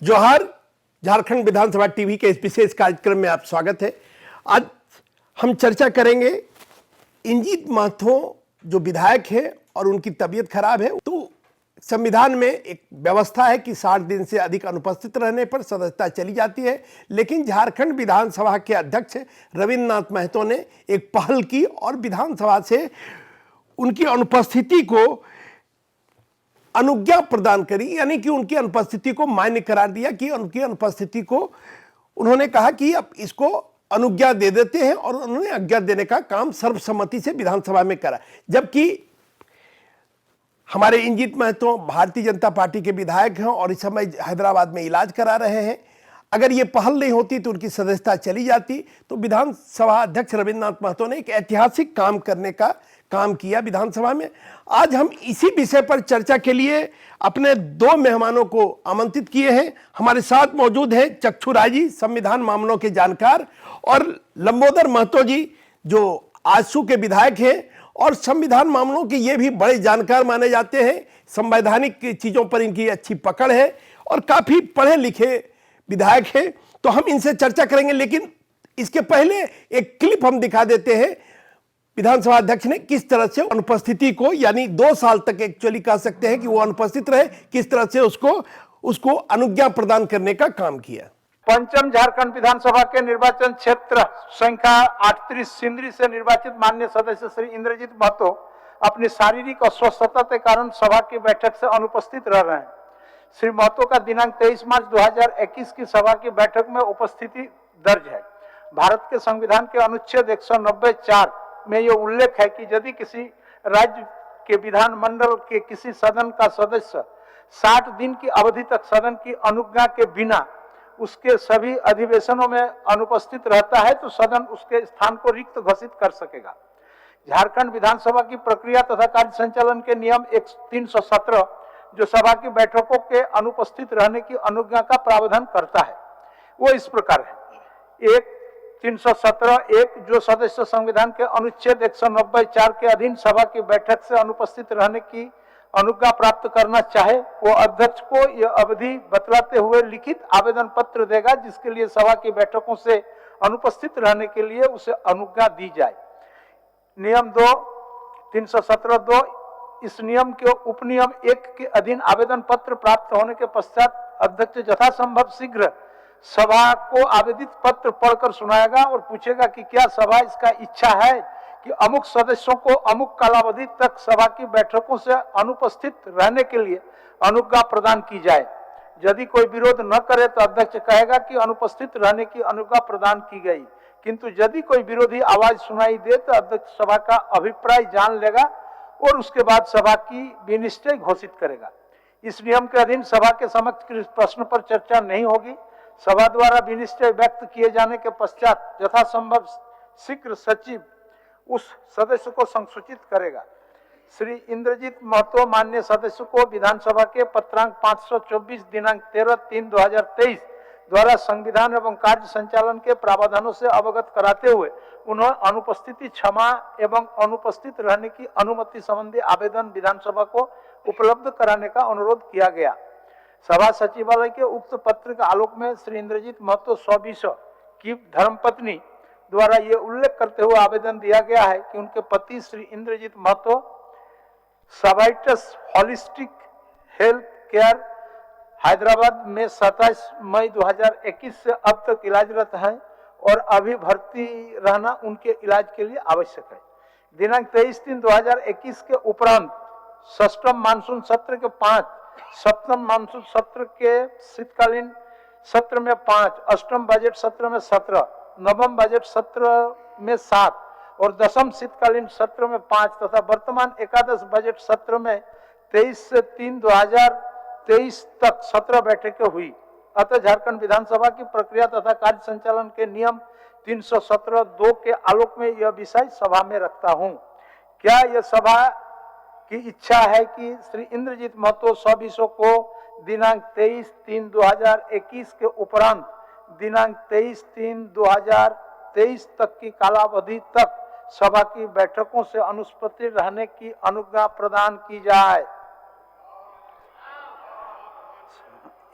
जोहार। झारखंड विधानसभा टीवी के इस विशेष कार्यक्रम में आप स्वागत है। आज हम चर्चा करेंगे इंजीत महतो जो विधायक है और उनकी तबीयत खराब है। तो संविधान में एक व्यवस्था है कि 60 दिन से अधिक अनुपस्थित रहने पर सदस्यता चली जाती है, लेकिन झारखंड विधानसभा के अध्यक्ष रविन्द्रनाथ महतो ने एक पहल की और विधानसभा से उनकी अनुपस्थिति को अनुज्ञा प्रदान करी, यानी कि उनकी अनुपस्थिति को मान्य करार दिया कि उनकी अनुपस्थिति को उन्होंने कहा कि अब इसको अनुज्ञा दे देते हैं और उन्होंने आज्ञा देने का काम सर्वसम्मति से विधानसभा में करा। जबकि हमारे इंजीत महतो भारतीय जनता पार्टी के विधायक हैं और इस समय हैदराबाद में इलाज करा रहे हैं। अगर ये पहल नहीं होती तो उनकी सदस्यता चली जाती। तो विधानसभा अध्यक्ष रविन्द्रनाथ महतो ने एक ऐतिहासिक काम करने का काम किया विधानसभा में। आज हम इसी विषय पर चर्चा के लिए अपने दो मेहमानों को आमंत्रित किए हैं। हमारे साथ मौजूद है चक्षुराय जी, संविधान मामलों के जानकार, और लंबोदर महतो जी जो आजसू के विधायक हैं और संविधान मामलों के ये भी बड़े जानकार माने जाते हैं। संवैधानिक चीजों पर इनकी अच्छी पकड़ है और काफी पढ़े लिखे विधायक हैं। तो हम इनसे चर्चा करेंगे, लेकिन इसके पहले एक क्लिप हम दिखा देते हैं। विधानसभा अध्यक्ष ने किस तरह से अनुपस्थिति को, यानी 2 साल तक एक्चुअली कह सकते हैं कि वो अनुपस्थित रहे, किस तरह से उसको अनुज्ञा प्रदान करने का काम किया। पंचम झारखंड विधानसभा के निर्वाचन क्षेत्र संख्या 38 सिंदरी से निर्वाचित माननीय सदस्य श्री इंद्रजीत महतो अपनी शारीरिक अस्वस्थता के कारण सभा की बैठक से अनुपस्थित रह रहे हैं। श्री महतो का दिनांक 23 मार्च 2021 की सभा की बैठक में उपस्थिति दर्ज है। भारत के संविधान के अनुच्छेद 190(4) में यह उल्लेख है कि यदि किसी राज्य के विधानमंडल के किसी सदन का सदस्य 60 दिन की अवधि तक सदन की अनुज्ञा के बिना उसके सभी अधिवेशनों में अनुपस्थित रहता है तो सदन उसके स्थान को रिक्त घोषित कर सकेगा। झारखंड विधानसभा की प्रक्रिया तथा कार्य संचालन के नियम 317 जो सभा की बैठकों के अनुपस्थित रहने की अनुज्ञा का प्रावधान करता है, वो इस प्रकार है। 317(1) जो सदस्य संविधान के अनुच्छेद 190(4) के अधीन सभा की बैठक से अनुपस्थित रहने की अनुज्ञा प्राप्त करना चाहे वो अध्यक्ष को यह अवधि बतलाते हुए लिखित आवेदन पत्र देगा, जिसके लिए सभा की बैठकों से अनुपस्थित रहने के लिए उसे अनुज्ञा दी जाए। नियम 2 317(2) इस नियम के उपनियम 1 के अधीन आवेदन पत्र प्राप्त होने के पश्चात अध्यक्ष यथासंभव शीघ्र सभा को आवेदित पत्र पढ़कर सुनाएगा और पूछेगा कि क्या सभा इसका इच्छा है कि अमुक सदस्यों को अमुक कालावधि तक सभा की बैठकों से अनुपस्थित रहने के लिए अनुज्ञा प्रदान की जाए। यदि कोई विरोध न करे तो अध्यक्ष कहेगा कि अनुपस्थित रहने की अनुज्ञा प्रदान की गई, किंतु यदि कोई विरोधी आवाज सुनाई दे तो अध्यक्ष सभा का अभिप्राय जान लेगा और उसके बाद सभा की विनिश्चय घोषित करेगा। इस नियम के अधीन सभा के समक्ष प्रश्न पर चर्चा नहीं होगी। सभा द्वारा विनिश्चय व्यक्त किए जाने के पश्चात यथासंभव शीघ्र सचिव उस सदस्य को संसूचित करेगा। श्री इंद्रजीत महतो माननीय सदस्य को विधानसभा के पत्रांक 524 दिनांक 13/3/2023 द्वारा संविधान एवं कार्य संचालन के प्रावधानों से अवगत कराते हुए उन्हें अनुपस्थिति क्षमा एवं अनुपस्थित रहने की अनुमति संबंधी आवेदन विधानसभा को उपलब्ध कराने का अनुरोध किया गया। सभा सचिवालय के उक्त पत्र के आलोक में श्री इंद्रजीत महतो स्वविषय की धर्मपत्नी द्वारा ये उल्लेख करते हुए आवेदन दिया गया है कि उनके पति श्री इंद्रजीत महतो सबाइटस होलिस्टिक हेल्थ केयर हैदराबाद में 27 मई 2021 से अब तक इलाजरत हैं और अभी भर्ती रहना उनके इलाज के लिए आवश्यक है। दिनांक 23/3/2021 के उपरांत षष्ठम मानसून सत्र के 5, सप्तम मानसून सत्र के शीतकालीन सत्र में 5, अष्टम बजट सत्र में 17, नवम बजट सत्र में 7 और दसम शीतकालीन सत्र में 5 तथा वर्तमान एकादश बजट सत्र में 23 से 3/2023 तक 17 बैठकें हुई। अतः झारखंड विधानसभा की प्रक्रिया तथा कार्य संचालन के नियम 317(2) के आलोक में यह विषय सभा में रखता हूं। क्या यह सभा की इच्छा है कि श्री इंद्रजीत महतो स्वविषय को दिनांक 23/3/2021 के उपरांत दिनांक 23/3/2023 तक की कालावधि तक सभा की बैठकों से अनुपस्थित रहने की अनुज्ञा प्रदान की जाए।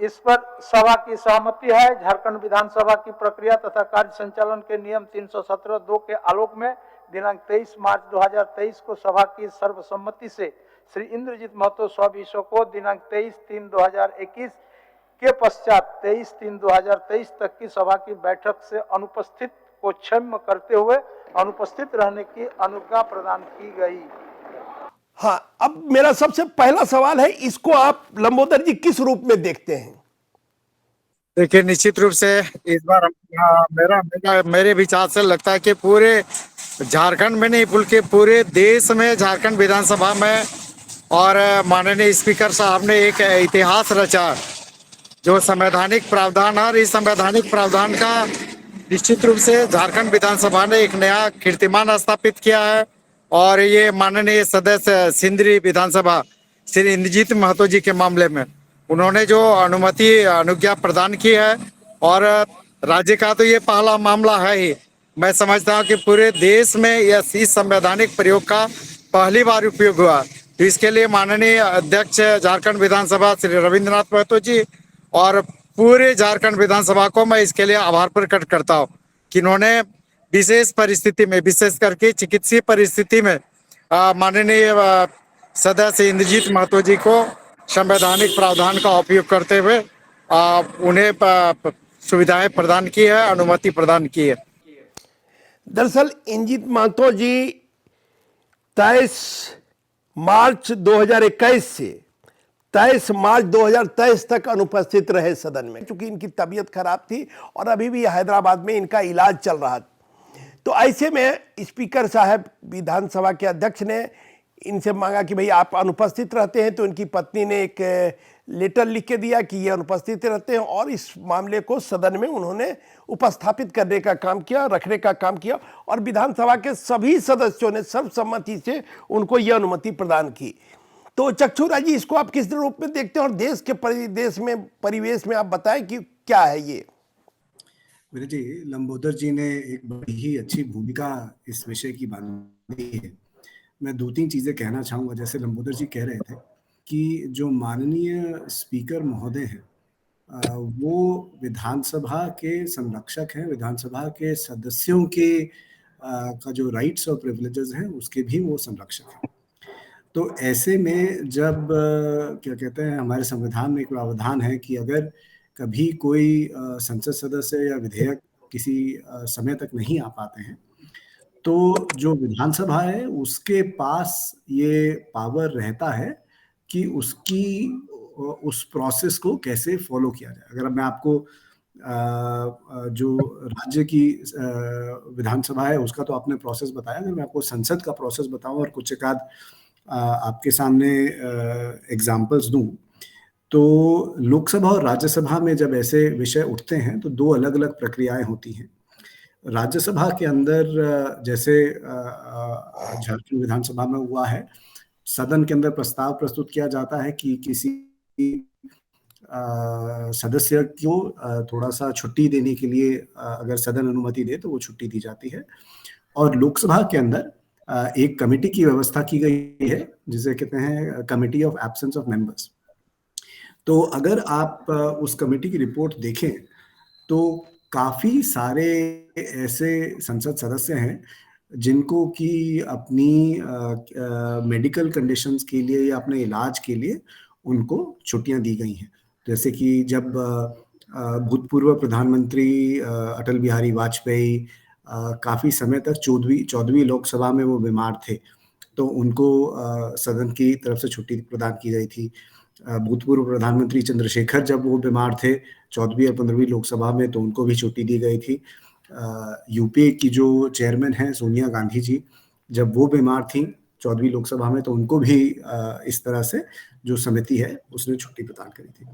इस पर सभा की सहमति है। झारखंड विधानसभा की प्रक्रिया तथा कार्य संचालन के नियम 317(2) के आलोक में दिनांक 23 मार्च 2023 को सभा की सर्वसम्मति से श्री इंद्रजीत महतो स्वविश्व को दिनांक 23/3/2021 के पश्चात 23/3/2023 तक की सभा की बैठक से अनुपस्थित को क्षम्य करते हुए अनुपस्थित रहने की अनुज्ञा प्रदान की गई। हाँ, अब मेरा सबसे पहला सवाल है, इसको आप लंबोदर जी किस रूप में देखते हैं? देखिए, निश्चित रूप से इस बार मेरे विचार से लगता है कि पूरे झारखंड में नहीं बल्कि पूरे देश में झारखंड विधानसभा में और माननीय स्पीकर साहब ने एक इतिहास रचा जो संवैधानिक प्रावधान है, और इस संवैधानिक प्रावधान का निश्चित रूप से झारखंड विधानसभा ने एक नया कीर्तिमान स्थापित किया है। और ये माननीय सदस्य सिंदरी विधानसभा श्री इंद्रजीत महतो जी के मामले में उन्होंने जो अनुज्ञा प्रदान की है, और राज्य का तो ये पहला मामला है ही। मैं समझता हूँ कि पूरे देश में इस संवैधानिक प्रयोग का पहली बार उपयोग हुआ। तो इसके लिए माननीय अध्यक्ष झारखंड विधानसभा श्री रविंद्रनाथ महतो जी और पूरे झारखंड विधानसभा को मैं इसके लिए आभार प्रकट करता हूँ कि इन्होंने विशेष परिस्थिति में, विशेष करके चिकित्सीय परिस्थिति में माननीय सदस्य इंद्रजीत महतो जी को संवैधानिक प्रावधान का उपयोग करते हुए उन्हें सुविधाएं प्रदान की है, अनुमति प्रदान की है। दरअसल इंद्रजीत महतो जी 23 मार्च 2021 से 23 मार्च 2023 तक अनुपस्थित रहे सदन में, क्योंकि इनकी तबीयत खराब थी और अभी भी हैदराबाद में इनका इलाज चल रहा था। तो ऐसे में स्पीकर साहब विधानसभा के अध्यक्ष ने इनसे मांगा कि भाई आप अनुपस्थित रहते हैं, तो इनकी पत्नी ने एक लेटर लिख के दिया कि ये अनुपस्थित रहते हैं, और इस मामले को सदन में उन्होंने उपस्थापित करने का काम किया, रखने का काम किया, और विधानसभा के सभी सदस्यों ने सर्वसम्मति से उनको ये अनुमति प्रदान की। तो चक्षुराज जी, इसको आप किस रूप में देखते हैं, और देश के परिवेश में आप बताएं कि क्या है ये? मेरे जी, लंबोदर जी ने एक बड़ी ही अच्छी भूमिका इस विषय की बांधी है। मैं 2-3 चीजें कहना चाहूंगा। जैसे लंबोदर जी कह रहे थे कि जो माननीय स्पीकर महोदय हैं वो विधानसभा के संरक्षक हैं, विधानसभा के सदस्यों के का जो राइट्स और प्रिविलेजेस हैं उसके भी वो संरक्षक हैं। तो ऐसे में जब क्या कहते हैं, हमारे संविधान में एक प्रावधान है कि अगर कभी कोई संसद सदस्य या विधेयक किसी समय तक नहीं आ पाते हैं, तो जो विधानसभा है उसके पास ये पावर रहता है कि उस प्रोसेस को कैसे फॉलो किया जाए। अगर मैं आपको जो राज्य की विधानसभा है उसका तो आपने प्रोसेस बताया, अगर मैं आपको संसद का प्रोसेस बताऊं और कुछ एक आध आपके सामने एग्जाम्पल्स दूं, तो लोकसभा और राज्यसभा में जब ऐसे विषय उठते हैं तो 2 अलग अलग प्रक्रियाएं होती हैं। राज्यसभा के अंदर जैसे झारखंड विधानसभा में हुआ है, सदन के अंदर प्रस्ताव प्रस्तुत किया जाता है कि किसी सदस्य को थोड़ा सा छुट्टी देने के लिए अगर सदन अनुमति दे तो वो छुट्टी दी जाती है। और लोकसभा के अंदर एक कमेटी की व्यवस्था की गई है जिसे कहते हैं committee of absence of members. तो अगर आप उस कमेटी की रिपोर्ट देखें तो काफी सारे ऐसे संसद सदस्य हैं जिनको कि अपनी मेडिकल कंडीशंस के लिए या अपने इलाज के लिए उनको छुट्टियां दी गई हैं। जैसे कि जब भूतपूर्व प्रधानमंत्री अटल बिहारी वाजपेयी काफी समय तक 14वीं लोकसभा में वो बीमार थे, तो उनको सदन की तरफ से छुट्टी प्रदान की गई थी। भूतपूर्व प्रधानमंत्री चंद्रशेखर जब वो बीमार थे 14वीं और 15वीं लोकसभा में, तो उनको भी छुट्टी दी गई थी। यूपीए की जो चेयरमैन हैं सोनिया गांधी जी, जब वो बीमार थी 14वीं लोकसभा में, तो उनको भी इस तरह से जो समिति है उसने छुट्टी प्रदान करी थी।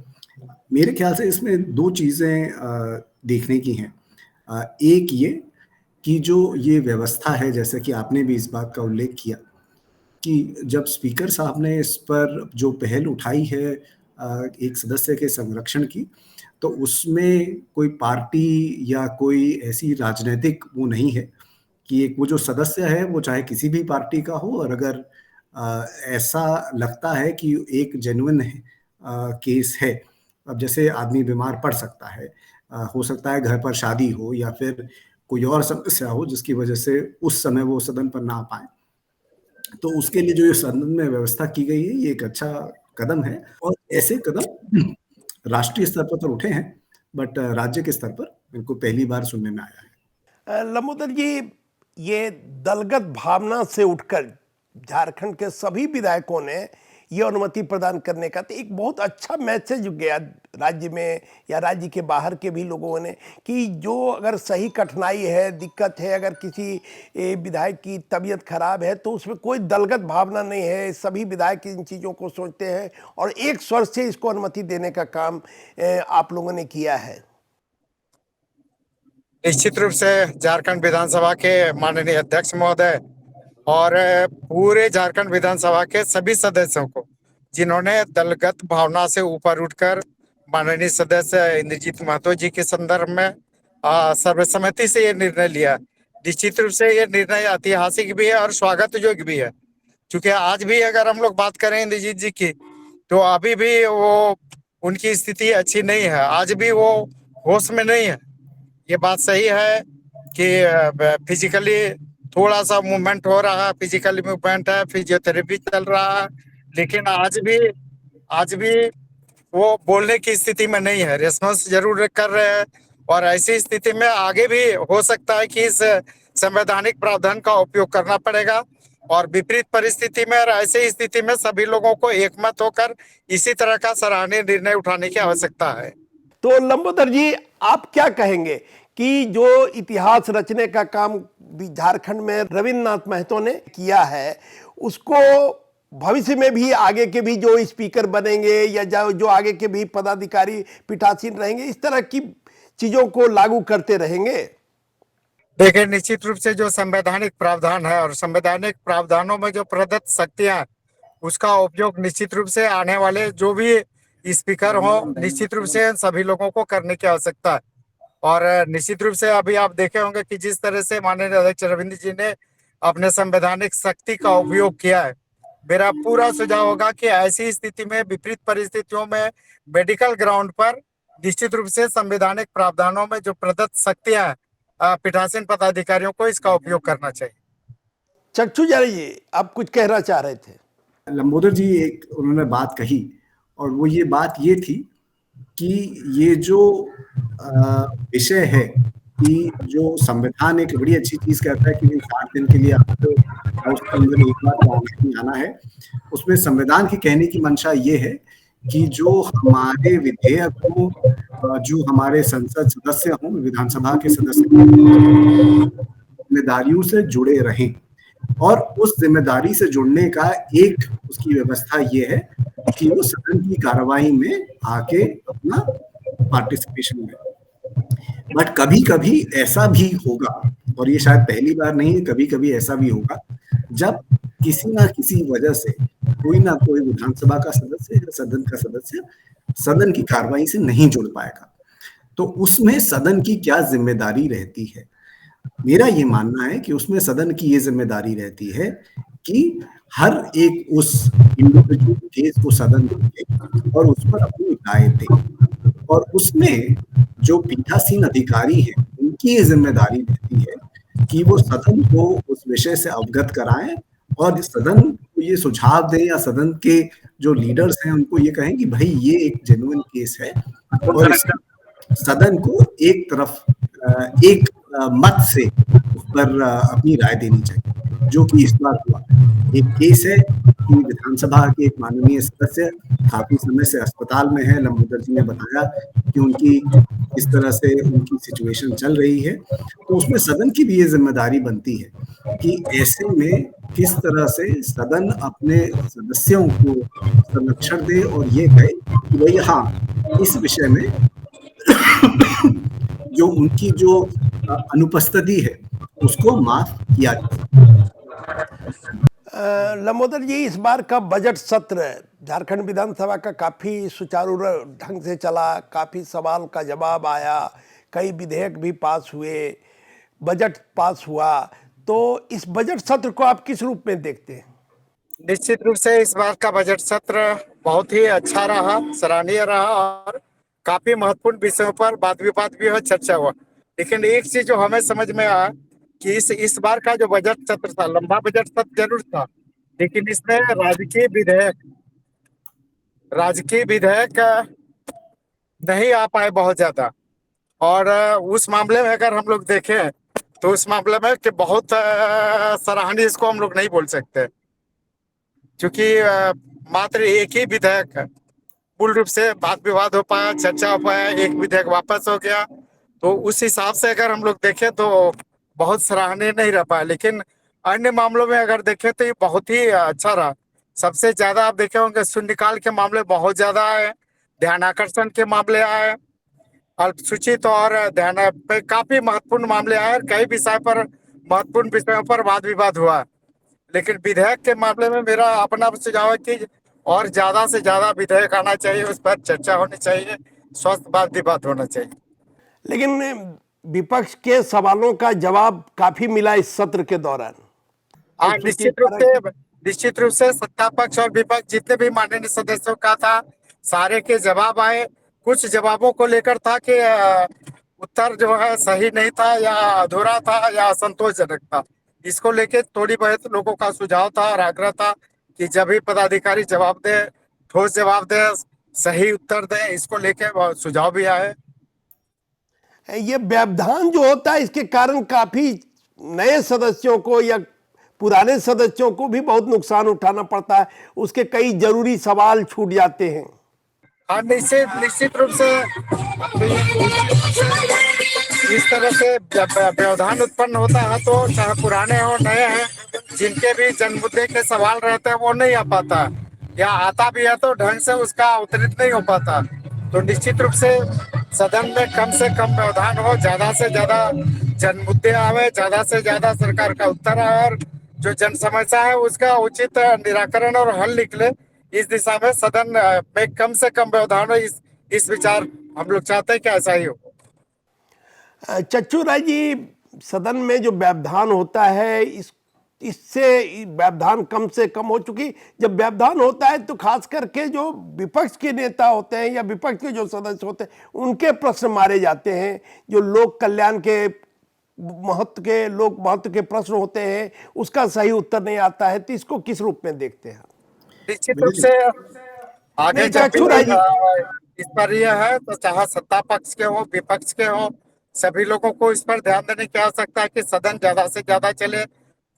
मेरे ख्याल से इसमें 2 चीजें देखने की हैं। एक ये कि जो ये व्यवस्था है, जैसे कि आपने भी इस बात का उल्लेख किया कि जब स्पीकर साहब ने इस पर जो पहल उठाई है एक सदस्य के संरक्षण की, तो उसमें कोई पार्टी या कोई ऐसी राजनीतिक वो नहीं है कि एक वो जो सदस्य है वो चाहे किसी भी पार्टी का हो, और अगर ऐसा लगता है कि एक जेन्युइन केस है अब जैसे आदमी बीमार पड़ सकता है, हो सकता है घर पर शादी हो या फिर कोई और समस्या हो जिसकी वजह से उस समय वो सदन पर ना आ पाए, तो उसके लिए जो ये सदन में व्यवस्था की गई है, ये एक अच्छा कदम है और ऐसे कदम राष्ट्रीय स्तर पर तो उठे हैं, बट राज्य के स्तर पर इनको पहली बार सुनने में आया है। लंबोदर जी, ये दलगत भावना से उठकर झारखंड के सभी विधायकों ने ये अनुमति प्रदान करने का तो एक बहुत अच्छा मैसेज गया राज्य में या राज्य के बाहर के भी लोगों ने कि जो अगर सही कठिनाई है, दिक्कत है, अगर किसी विधायक की तबीयत खराब है तो उसमें कोई दलगत भावना नहीं है, सभी विधायक इन चीज़ों को सोचते हैं और एक स्वर से इसको अनुमति देने का काम आप लोगों ने किया है। निश्चित रूप से झारखंड विधानसभा के माननीय अध्यक्ष महोदय और पूरे झारखंड विधानसभा के सभी सदस्यों को, जिन्होंने दलगत भावना से ऊपर उठकर माननीय सदस्य इंद्रजीत महतो जी के संदर्भ में सर्वसम्मति से ये निर्णय लिया। निश्चित रूप से ये निर्णय ऐतिहासिक भी है और स्वागत योग्य भी है, क्योंकि आज भी अगर हम लोग बात करें इंद्रजीत जी की, तो अभी भी वो उनकी स्थिति अच्छी नहीं है, आज भी वो होश में नहीं है। ये बात सही है कि फिजिकली थोड़ा सा मूवमेंट हो रहा है, फिजिकली मूवमेंट है, फिजियोथेरेपी चल रहा है, लेकिन आज भी वो बोलने की स्थिति में नहीं है। रेस्पॉन्स जरूर कर रहे हैं और ऐसी स्थिति में आगे भी हो सकता है कि इस संवैधानिक प्रावधान का उपयोग करना पड़ेगा और विपरीत परिस्थिति में और ऐसी स्थिति में सभी लोगों को एकमत होकर इसी तरह का सराहनीय निर्णय उठाने की आवश्यकता है। तो लंबोदर जी, आप क्या कहेंगे कि जो इतिहास रचने का काम झारखंड में रविन्द्रनाथ महतो ने किया है, उसको भविष्य में भी आगे के भी जो स्पीकर बनेंगे या जो आगे के भी पदाधिकारी पीठासीन रहेंगे, इस तरह की चीजों को लागू करते रहेंगे? देखिए, निश्चित रूप से जो संवैधानिक प्रावधान है और संवैधानिक प्रावधानों में जो प्रदत्त शक्तियां, उसका उपयोग निश्चित रूप से आने वाले जो भी स्पीकर हो, निश्चित रूप से सभी लोगों को करने की आवश्यकता है। और निश्चित रूप से अभी आप देखे होंगे कि जिस तरह से माननीय अध्यक्ष रविंद्र जी ने अपने संवैधानिक शक्ति का उपयोग किया है, मेरा पूरा सुझाव होगा कि ऐसी स्थिति में, विपरीत परिस्थितियों में, मेडिकल ग्राउंड पर निश्चित रूप से संवैधानिक प्रावधानों में जो प्रदत्त शक्तियां पीठासीन पदाधिकारियों को इसका उपयोग करना चाहिए। चक्षुजारी जी, आप कुछ कहना चाह रहे थे? लंबोदर जी एक उन्होंने बात कही और वो ये बात ये थी कि ये जो विषय है कि जो संविधान एक बड़ी अच्छी चीज कहता है कि 60 दिन के लिए आपको हाउस के अंदर एक बार आना है। उसमें संविधान की कहने की मंशा ये है कि जो हमारे विधेयक हो, जो हमारे संसद सदस्य हों, विधानसभा के सदस्य जिम्मेदारियों से जुड़े रहें और उस जिम्मेदारी से जुड़ने का एक उसकी व्यवस्था ये है कि वो सदन की कार्रवाई में आके अपना पार्टिसिपेशन में। बट कभी कभी ऐसा भी होगा, और ये शायद पहली बार नहीं है, कभी कभी ऐसा भी होगा जब किसी ना किसी वजह से कोई ना कोई विधानसभा का सदस्य या सदन का सदस्य सदन की कार्रवाई से नहीं जुड़ पाएगा। तो उसमें सदन की क्या जिम्मेदारी रहती है? मेरा ये मानना है कि उसमें सदन की ये जिम्मेदारी रहती है कि हर एक उस इंडिविजुअल केस को सदन देखे और उस पर अपनी राय दे, और उसमें जो पीठासीन अधिकारी हैं उनकी ये जिम्मेदारी रहती है कि वो सदन को उस विषय से अवगत कराएं और सदन को ये सुझाव दें या सदन के जो लीडर्स हैं उनको ये कहें कि भाई ये एक जेन्युइन केस है और सदन को एक तरफ एक मत से उस पर अपनी राय देनी चाहिए, जो कि इस बार हुआ। एक केस है कि विधानसभा के एक माननीय सदस्य काफी समय से अस्पताल में है। लंबोदर जी ने बताया कि उनकी इस तरह से उनकी सिचुएशन चल रही है, तो उसमें सदन की भी ये जिम्मेदारी बनती है कि ऐसे में किस तरह से सदन अपने सदस्यों को संरक्षण दे और ये कहे कि भाई हाँ, इस विषय में जो उनकी जो अनुपस्थिति है उसको माफ किया जाए। लंबोदर जी, इस बार का बजट सत्र झारखंड विधानसभा का काफी सुचारू ढंग से चला, काफी सवाल का जवाब आया, कई विधेयक भी पास हुए, बजट पास हुआ, तो इस बजट सत्र को आप किस रूप में देखते हैं? निश्चित रूप से इस बार का बजट सत्र बहुत ही अच्छा रहा, सराहनीय रहा और काफी महत्वपूर्ण विषयों पर वाद विवाद भी हुआ, चर्चा हुआ। लेकिन एक चीज जो हमें समझ में आया कि इस बार का जो बजट सत्र था, लंबा बजट सत्र जरूर था, लेकिन इसमें राजकीय विधेयक नहीं आ पाए बहुत ज्यादा। और उस मामले में अगर हम लोग देखें तो उस मामले में कि बहुत सराहनीय इसको हम लोग नहीं बोल सकते, क्योंकि मात्र एक ही विधेयक पूर्ण रूप से वाद विवाद हो पाया, चर्चा हो पाया, एक विधेयक वापस हो गया। तो उस हिसाब से अगर हम लोग देखें तो बहुत सराहनीय नहीं रह पाया। लेकिन अन्य मामलों में अगर देखें तो ये बहुत ही अच्छा रहा। सबसे ज्यादा आप देखे होंगे शून्यकाल के मामले बहुत ज्यादा आए, ध्यान आकर्षण के मामले आए, अल्पसूचित और ध्यान पे काफी महत्वपूर्ण मामले आए। कई विषय पर महत्वपूर्ण विषयों पर वाद विवाद हुआ। लेकिन विधेयक के मामले में मेरा अपना सुझाव है कि और ज्यादा से ज्यादा विधेयक आना चाहिए, उस पर चर्चा होनी चाहिए, स्वस्थ वाद विवाद होना चाहिए। लेकिन विपक्ष के सवालों का जवाब काफी मिला इस सत्र के दौरान। हाँ, निश्चित रूप से सत्ता पक्ष और विपक्ष जितने भी माननीय सदस्यों का था, सारे के जवाब आए। कुछ जवाबों को लेकर था कि उत्तर जो है सही नहीं था या अधूरा था या असंतोषजनक था। इसको लेके थोड़ी बहुत लोगों का सुझाव था और आग्रह था कि जब भी पदाधिकारी जवाब दे, ठोस जवाब दे, सही उत्तर दे। इसको लेके सुझाव भी आए। ये व्यवधान जो होता है इसके कारण काफी नए सदस्यों को या पुराने सदस्यों को भी बहुत नुकसान उठाना पड़ता है, उसके कई जरूरी सवाल छूट जाते हैं। हाँ, निश्चित रूप से इस तरह से जब व्यवधान उत्पन्न होता है तो चाहे पुराने हो नए हैं, जिनके भी जन मुद्दे के सवाल रहते हैं वो नहीं आ पाता, या आता भी है तो ढंग से उसका अवतरित नहीं हो पाता। तो निश्चित रूप से सदन में कम से कम व्यवधान हो, ज्यादा से ज्यादा जन मुद्दे आवे, ज्यादा से ज्यादा सरकार का उत्तर आए और जो जन समस्या है उसका उचित निराकरण और हल निकले। इस दिशा में सदन में कम से कम व्यवधान हो, इस विचार हम लोग चाहते हैं कि ऐसा ही हो। चच्चू राय जी, सदन में जो व्यवधान होता है इससे व्यवधान कम से कम हो चुकी। जब व्यवधान होता है तो खास करके जो विपक्ष के नेता होते हैं या विपक्ष के जो सदस्य होते हैं उनके प्रश्न मारे जाते हैं, जो लोक कल्याण के लोक महत्व के प्रश्न होते हैं उसका सही उत्तर नहीं आता है। तो इसको किस रूप में देखते हैं? निश्चित रूप से आगे जब इस पर यह है तो चाहे सत्ता पक्ष के हो विपक्ष के हो, सभी लोगों को इस पर ध्यान देने की आवश्यकता है कि सदन ज्यादा से ज्यादा चले,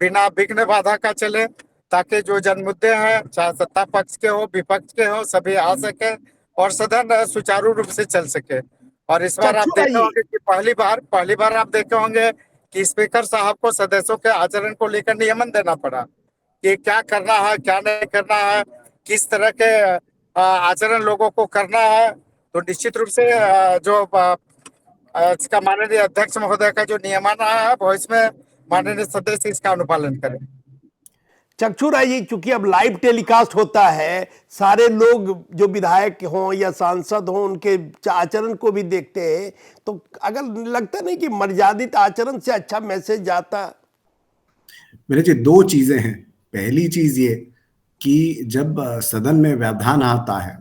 बिना विघ्न बाधा का चले, ताकि जो जन मुद्दे हैं चाहे सत्ता पक्ष के हो विपक्ष के हो सभी आ सके और सदन सुचारू रूप से चल सके। और इस बार आप देखे होंगे कि पहली बार आप देखे होंगे कि स्पीकर साहब को सदस्यों के आचरण को लेकर नियमन देना पड़ा कि क्या करना है क्या नहीं करना है, किस तरह के आचरण लोगों को करना है। तो निश्चित रूप से जो इसका माननीय अध्यक्ष महोदय का जो नियमन है वो इसमें माननीय सदस्य इसका अनुपालन करें। चक्षु राय जी, चूंकि अब लाइव टेलीकास्ट होता है, सारे लोग जो विधायक हों या सांसद हों उनके आचरण को भी देखते हैं, तो अगर लगता नहीं कि मर्यादित आचरण से अच्छा मैसेज जाता? मेरे जी दो चीजें हैं। पहली चीज ये कि जब सदन में व्यवधान आता है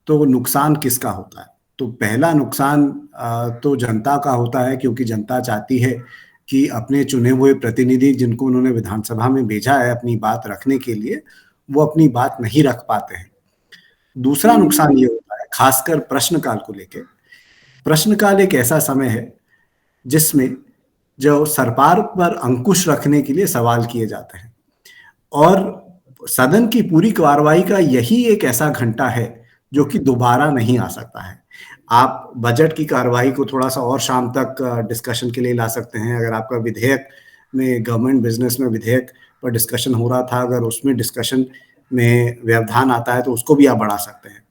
तो नुकसान किसका होता है? तो पहला नुकसान तो जनता का होता है, क्योंकि जनता चाहती है कि अपने चुने हुए प्रतिनिधि जिनको उन्होंने विधानसभा में भेजा है अपनी बात रखने के लिए, वो अपनी बात नहीं रख पाते हैं। दूसरा नुकसान ये होता है खासकर प्रश्नकाल को लेके। प्रश्नकाल एक ऐसा समय है जिसमें जो सरकार पर अंकुश रखने के लिए सवाल किए जाते हैं और सदन की पूरी कार्रवाई का यही एक ऐसा घंटा है जो कि दोबारा नहीं आ सकता है। आप बजट की कार्रवाई को थोड़ा सा और शाम तक डिस्कशन के लिए ला सकते हैं। अगर आपका विधेयक में गवर्नमेंट बिजनेस में विधेयक पर डिस्कशन हो रहा था, अगर उसमें डिस्कशन में व्यवधान आता है तो उसको भी आप बढ़ा सकते हैं।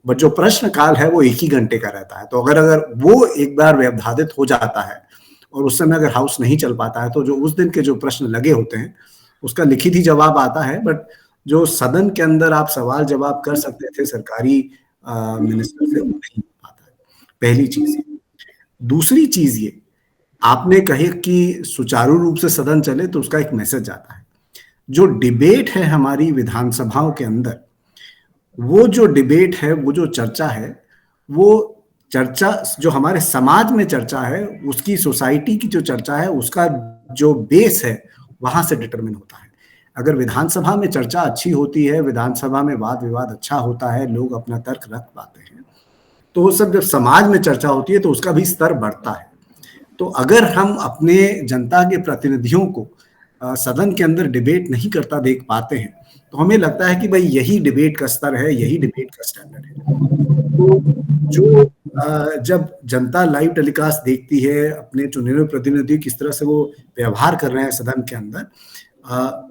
बट जो प्रश्न काल है वो एक ही घंटे का रहता है। तो अगर वो एक बार व्यवधानित हो जाता है और उस समय अगर हाउस नहीं चल पाता है तो जो उस दिन के जो प्रश्न लगे होते हैं उसका लिखित ही जवाब आता है, बट जो सदन के अंदर आप सवाल जवाब कर सकते थे सरकारी मिनिस्टर से, वो नहीं हो पाता है। पहली चीज। दूसरी चीज ये आपने कही कि सुचारू रूप से सदन चले तो उसका एक मैसेज आता है। जो डिबेट है हमारी विधानसभाओं के अंदर, वो जो डिबेट है, वो जो चर्चा है, वो चर्चा जो हमारे समाज में चर्चा है, उसकी सोसाइटी की जो चर्चा है, उसका जो बेस है, वहां से डिटरमिन होता है। अगर विधानसभा में चर्चा अच्छी होती है, विधानसभा में वाद विवाद अच्छा होता है, लोग अपना तर्क रख पाते हैं, तो वो सब जब समाज में चर्चा होती है तो उसका भी स्तर बढ़ता है। तो अगर हम अपने जनता के प्रतिनिधियों को सदन के अंदर डिबेट नहीं करता देख पाते हैं, तो हमें लगता है कि भाई यही डिबेट का स्तर है, यही डिबेट का स्टैंडर्ड है। तो जो जब जनता लाइव टेलीकास्ट देखती है, अपने चुने हुए प्रतिनिधि किस तरह से वो व्यवहार कर रहे हैं सदन के अंदर,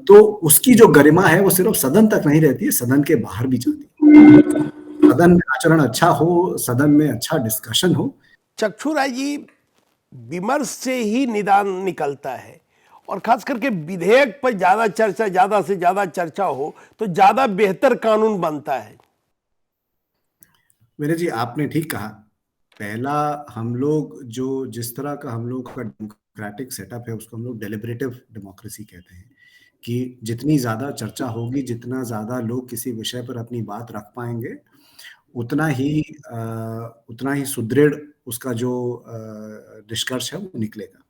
तो उसकी जो गरिमा है वो सिर्फ सदन तक नहीं रहती है, सदन के बाहर भी जाती है। सदन में आचरण अच्छा हो, सदन में अच्छा डिस्कशन हो। चक्षु राय जी, विमर्श से ही निदान निकलता है, और खास करके विधेयक पर ज्यादा चर्चा, ज्यादा से ज्यादा चर्चा हो तो ज्यादा बेहतर कानून बनता है। मेरे जी, आपने ठीक कहा। पहला, हम लोग जो जिस तरह का हम लोग का डेमोक्रेटिक सेटअप है, उसको हम लोग डेलिब्रेटिव डेमोक्रेसी कहते हैं, कि जितनी ज्यादा चर्चा होगी, जितना ज्यादा लोग किसी विषय पर अपनी बात रख पाएंगे, उतना ही सुदृढ़ उसका जो निष्कर्ष है वो निकलेगा।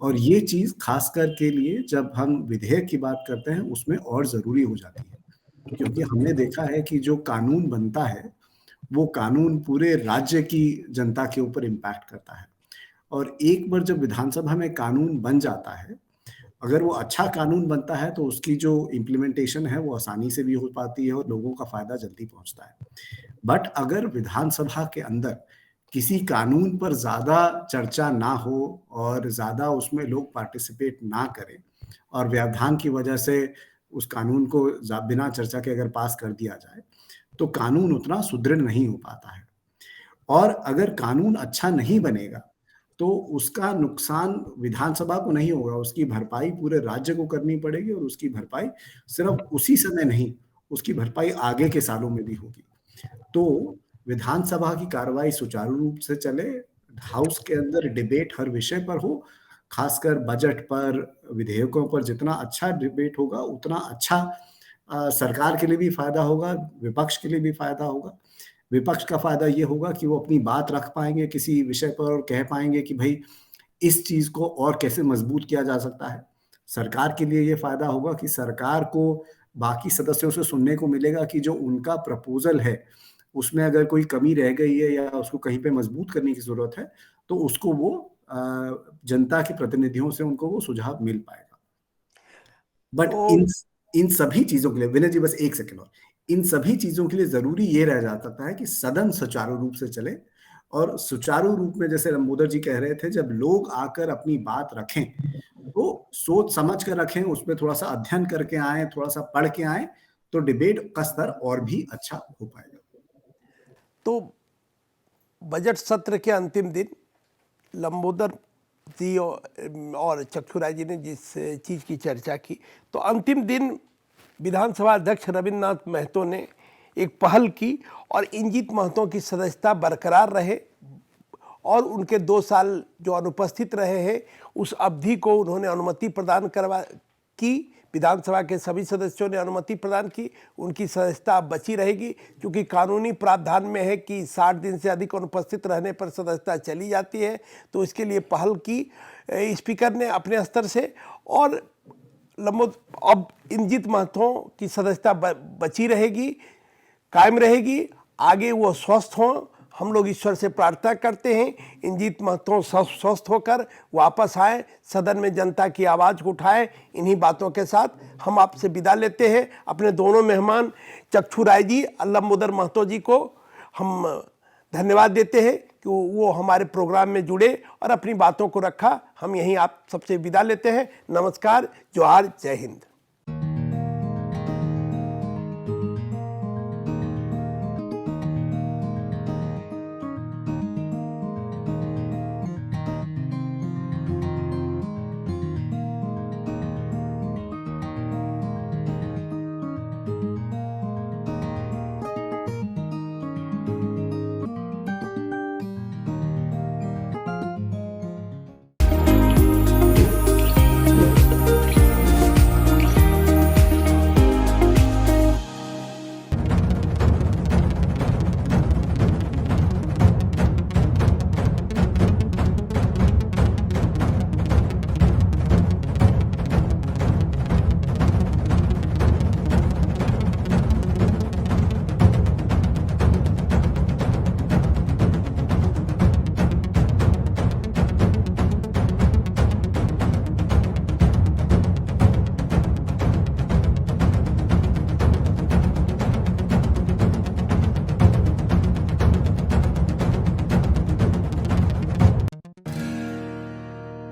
और ये चीज खासकर के लिए जब हम विधेयक की बात करते हैं, उसमें और जरूरी हो जाती है, क्योंकि हमने देखा है कि जो कानून बनता है, वो कानून पूरे राज्य की जनता के ऊपर इम्पैक्ट करता है। और एक बार जब विधानसभा में कानून बन जाता है, अगर वो अच्छा कानून बनता है, तो उसकी जो इम्प्लीमेंटेशन है वो आसानी से भी हो पाती है और लोगों का फायदा जल्दी पहुंचता है। बट अगर विधानसभा के अंदर किसी कानून पर ज्यादा चर्चा ना हो और ज्यादा उसमें लोग पार्टिसिपेट ना करें, और व्यवधान की वजह से उस कानून को बिना चर्चा के अगर पास कर दिया जाए, तो कानून उतना सुदृढ़ नहीं हो पाता है। और अगर कानून अच्छा नहीं बनेगा, तो उसका नुकसान विधानसभा को नहीं होगा, उसकी भरपाई पूरे राज्य को करनी पड़ेगी, और उसकी भरपाई सिर्फ उसी समय नहीं, उसकी भरपाई आगे के सालों में भी होगी। तो विधानसभा की कार्रवाई सुचारू रूप से चले, हाउस के अंदर डिबेट हर विषय पर हो, खासकर बजट पर, विधेयकों पर जितना अच्छा डिबेट होगा, उतना अच्छा सरकार के लिए भी फायदा होगा, विपक्ष के लिए भी फायदा होगा। विपक्ष का फायदा ये होगा कि वो अपनी बात रख पाएंगे किसी विषय पर और कह पाएंगे कि भाई इस चीज को और कैसे मजबूत किया जा सकता है। सरकार के लिए ये फायदा होगा कि सरकार को बाकी सदस्यों से सुनने को मिलेगा कि जो उनका प्रपोजल है, उसमें अगर कोई कमी रह गई है या उसको कहीं पे मजबूत करने की जरूरत है, तो उसको वो जनता के प्रतिनिधियों से उनको वो सुझाव मिल पाएगा। बट इन सभी चीजों के लिए, विनय जी बस एक सेकेंड और, इन सभी चीजों के लिए जरूरी ये रह जाता है कि सदन सुचारू रूप से चले। और सुचारू रूप में, जैसे लंबोदर जी कह रहे थे, जब लोग आकर अपनी बात रखें, तो सोच समझ कर रखें, उसमें थोड़ा सा अध्ययन करके आए, थोड़ा सा पढ़ के आए, तो डिबेट का स्तर और भी अच्छा हो पाएगा। तो बजट सत्र के अंतिम दिन लंबोदर जी और चक्षु राय जी ने जिस चीज़ की चर्चा की, तो अंतिम दिन विधानसभा अध्यक्ष रविन्द्रनाथ महतो ने एक पहल की और इंजीत महतो की सदस्यता बरकरार रहे, और उनके 2 साल जो अनुपस्थित रहे हैं उस अवधि को उन्होंने अनुमति प्रदान की। विधानसभा के सभी सदस्यों ने अनुमति प्रदान की, उनकी सदस्यता अब बची रहेगी, क्योंकि कानूनी प्रावधान में है कि 60 दिन से अधिक अनुपस्थित रहने पर सदस्यता चली जाती है। तो इसके लिए पहल की स्पीकर ने अपने स्तर से, और अब इंजीत महतो की सदस्यता बची रहेगी, कायम रहेगी। आगे वो स्वस्थ हों, हम लोग ईश्वर से प्रार्थना करते हैं इंजीत महतो स्वस्थ होकर वापस आए, सदन में जनता की आवाज़ को उठाएं। इन्हीं बातों के साथ हम आपसे विदा लेते हैं। अपने दोनों मेहमान चक्षु राय जी और लंबोदर महतो जी को हम धन्यवाद देते हैं कि वो हमारे प्रोग्राम में जुड़े और अपनी बातों को रखा। हम यहीं आप सबसे विदा लेते हैं। नमस्कार, जोहार, जय हिंद।